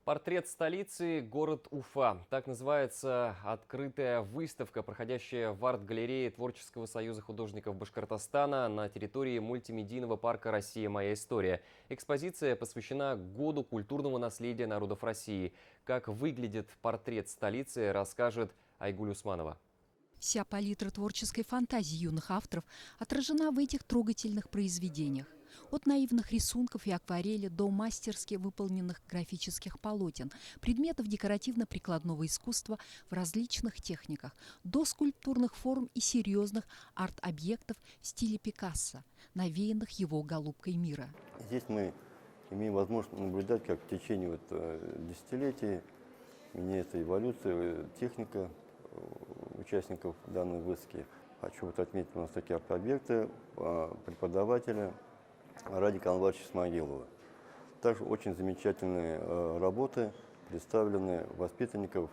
Портрет столицы – город Уфа. Так называется открытая выставка, проходящая в арт-галерее Творческого союза художников Башкортостана на территории мультимедийного парка «Россия. Моя история». Экспозиция посвящена Году культурного наследия народов России. Как выглядит портрет столицы, расскажет Айгуль Усманова. Вся палитра творческой фантазии юных авторов отражена в этих трогательных произведениях. От наивных рисунков и акварели до мастерски выполненных графических полотен, предметов декоративно-прикладного искусства в различных техниках, до скульптурных форм и серьезных арт-объектов в стиле Пикассо, навеянных его голубкой мира. Здесь мы имеем возможность наблюдать, как в течение десятилетий меняется эволюция, техника участников данной выставки. Хочу отметить, у нас такие арт-объекты преподавателя Радика Анваровича Исмагилова. Также очень замечательные работы, представлены воспитанников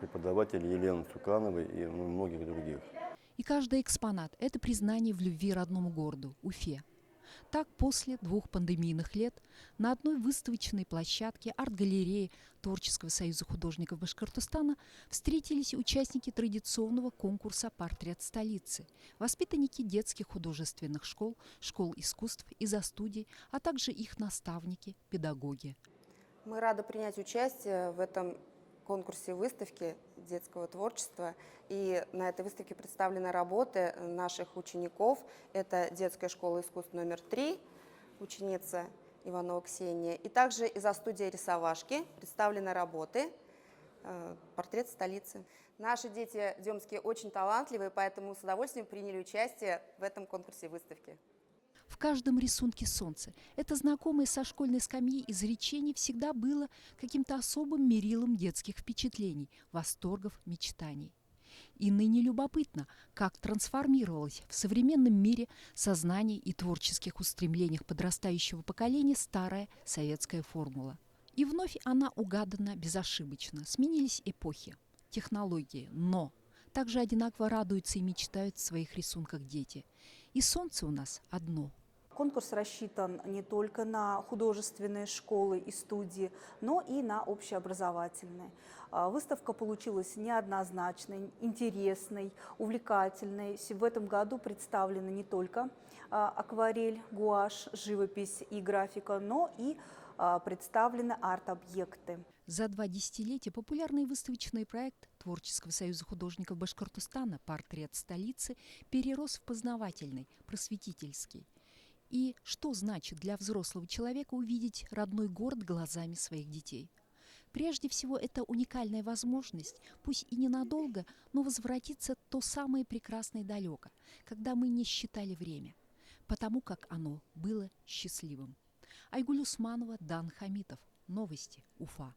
преподавателей Елены Цукановой и многих других. И каждый экспонат – это признание в любви родному городу – Уфе. Так, после 2 пандемийных лет на одной выставочной площадке арт-галереи Творческого союза художников Башкортостана встретились участники традиционного конкурса «Портрет столицы», воспитанники детских художественных школ, школ искусств и студий, а также их наставники, педагоги. Мы рады принять участие в этом конкурсе выставки детского творчества. И на этой выставке представлены работы наших учеников. Это детская школа искусств номер 3, ученица Иванова Ксения. И также из-за студии рисовашки представлены работы «Портрет столицы». Наши дети демские очень талантливые, поэтому с удовольствием приняли участие в этом конкурсе выставки. В каждом рисунке солнце. Это знакомое со школьной скамьи изречение всегда было каким-то особым мерилом детских впечатлений, восторгов, мечтаний. И ныне любопытно, как трансформировалась в современном мире сознание и творческих устремлениях подрастающего поколения старая советская формула. И вновь она угадана безошибочно. Сменились эпохи, технологии, но также одинаково радуются и мечтают в своих рисунках дети. И солнце у нас одно. Конкурс рассчитан не только на художественные школы и студии, но и на общеобразовательные. Выставка получилась неоднозначной, интересной, увлекательной. В этом году представлены не только акварель, гуашь, живопись и графика, но и представлены арт-объекты. За 2 десятилетия популярный выставочный проект Творческого союза художников Башкортостана «Портрет столицы» перерос в познавательный, просветительский. И что значит для взрослого человека увидеть родной город глазами своих детей? Прежде всего, это уникальная возможность, пусть и ненадолго, но возвратиться в то самое прекрасное далеко, когда мы не считали время, потому как оно было счастливым. Айгуль Усманова, Дан Хамитов. Новости. Уфа.